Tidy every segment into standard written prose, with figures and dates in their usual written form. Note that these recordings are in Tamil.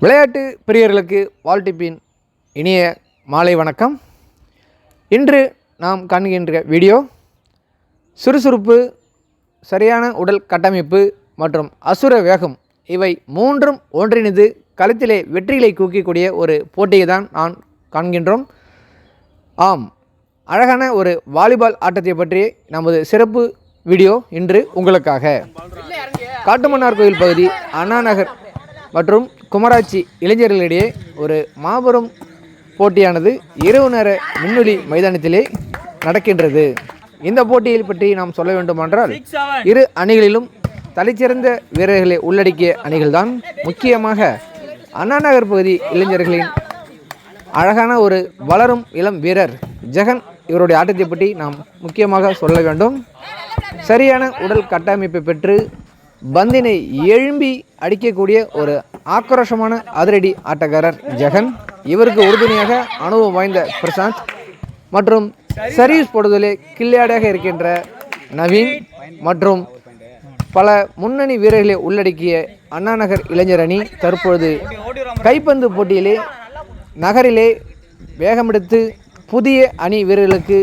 விளையாட்டு பிரியர்களுக்கு வால்டிப்பின் இனிய மாலை வணக்கம். இன்று நாம் காண்கின்ற வீடியோ சுறுசுறுப்பு, சரியான உடல் கட்டமைப்பு மற்றும் அசுர வேகம் இவை மூன்றும் ஒன்றிணைந்து களத்திலே வெற்றிகளை குவிக்கக்கூடிய ஒரு போட்டியை தான் நான் காண்கின்றோம். ஆம், அழகான ஒரு வாலிபால் ஆட்டத்தை பற்றி நமது சிறப்பு வீடியோ இன்று உங்களுக்காக. காட்டுமன்னார் கோயில் பகுதி, அண்ணா நகர் மற்றும் குமராட்சி இளைஞர்களிடையே ஒரு மாபெரும் போட்டியானது இரவு நேர மின்னொலி மைதானத்திலே நடக்கின்றது. இந்த போட்டியை பற்றி நாம் சொல்ல வேண்டுமென்றால், இரு அணிகளிலும் தலைச்சிறந்த வீரர்களை உள்ளடக்கிய அணிகள்தான். முக்கியமாக அண்ணா நகர் பகுதி இளைஞர்களின் அழகான ஒரு வளரும் இளம் வீரர் ஜெகன், இவருடைய ஆட்டத்தை பற்றி நாம் முக்கியமாக சொல்ல வேண்டும். சரியான உடல் கட்டமைப்பை பெற்று பந்தினை எழும்பி அடிக்கக்கூடிய ஒரு ஆக்ரோஷமான அதிரடி ஆட்டக்காரர் ஜெகன். இவருக்கு உறுதுணையாக அனுபவம் வாய்ந்த பிரசாந்த் மற்றும் சர்வீஸ் போடுதலே கில்லாடியாக இருக்கின்ற நவீன் மற்றும் பல முன்னணி வீரர்களை உள்ளடக்கிய அண்ணா நகர் இளைஞர் அணி தற்பொழுது கைப்பந்து போட்டியிலே நகரிலே வேகமெடுத்து புதிய அணி வீரர்களுக்கு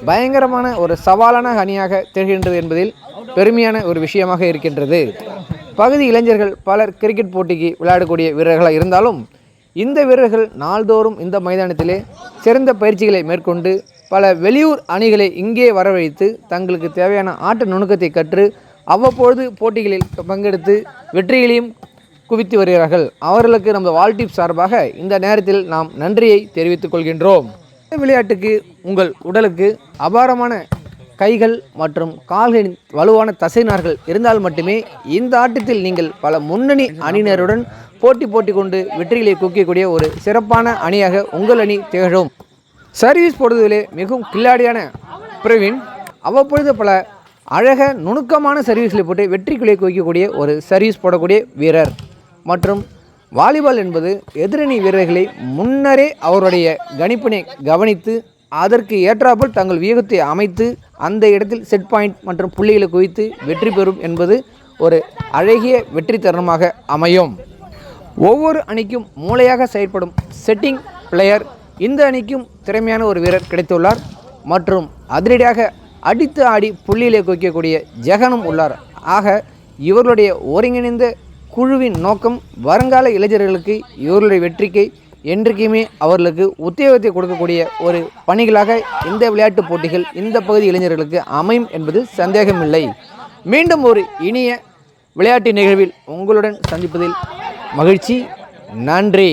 பயங்கரமான ஒரு சவாலான அணியாக திகழ்கின்றது என்பதில் பெருமையான ஒரு விஷயமாக இருக்கின்றது. பகுதி இளைஞர்கள் பலர் கிரிக்கெட் போட்டிக்கு விளையாடக்கூடிய வீரர்களாக இருந்தாலும், இந்த வீரர்கள் நாள்தோறும் இந்த மைதானத்திலே சிறந்த பயிற்சிகளை மேற்கொண்டு பல வெளியூர் அணிகளை இங்கே வரவழைத்து தங்களுக்கு தேவையான ஆட்ட நுணுக்கத்தை கற்று அவ்வப்பொழுது போட்டிகளில் பங்கெடுத்து வெற்றிகளையும் குவித்து வருகிறார்கள். அவர்களுக்கு நம்ம வால்டிப் சார்பாக இந்த நேரத்தில் நாம் நன்றியை தெரிவித்துக் கொள்கின்றோம். இந்த விளையாட்டுக்கு உங்கள் உடலுக்கு அபாரமான கைகள் மற்றும் கால்களின் வலுவான தசைநார்கள் இருந்தால் மட்டுமே இந்த ஆட்டத்தில் நீங்கள் பல முன்னணி அணியினருடன் போட்டி கொண்டு வெற்றிகளை குவிக்கக்கூடிய ஒரு சிறப்பான அணியாக உங்கள் அணி திகழும். சர்வீஸ் போடுவதிலே மிகவும் கில்லாடியான பிரவீன் அவ்வப்பொழுது பல அழக நுணுக்கமான சர்வீஸ்களை போட்டு வெற்றிகளை குவிக்கக்கூடிய ஒரு சர்வீஸ் போடக்கூடிய வீரர். மற்றும் வாலிபால் என்பது எதிரணி வீரர்களை முன்னரே அவருடைய கணிப்பினை கவனித்து அதற்கு ஏற்றாற்போல் தங்கள் வியூகத்தை அமைத்து அந்த இடத்தில் செட் பாயிண்ட் மற்றும் புள்ளிகளை குவித்து வெற்றி பெறும் என்பது ஒரு அழகிய வெற்றி தருணமாக அமையும். ஒவ்வொரு அணிக்கும் மூளையாக செயல்படும் செட்டிங் பிளேயர் இந்த அணிக்கும் திறமையான ஒரு வீரர் கிடைத்துள்ளார். மற்றும் அதிரடியாக அடித்து ஆடி புள்ளிகளை குவிக்கக்கூடிய ஜெகனும் உள்ளார். ஆக இவர்களுடைய ஒருங்கிணைந்த குழுவின் நோக்கம் வருங்கால இளைஞர்களுக்கு இவர்களுடைய வெற்றிக்கு என்றைக்குமே அவர்களுக்கு உத்தியோகத்தை கொடுக்கக்கூடிய ஒரு பணிகளாக இந்த விளையாட்டுப் போட்டிகள் இந்த பகுதி இளைஞர்களுக்கு அமையும் என்பது சந்தேகமில்லை. மீண்டும் ஒரு இனிய விளையாட்டு நிகழ்வில் உங்களுடன் சந்திப்பதில் மகிழ்ச்சி. நன்றி.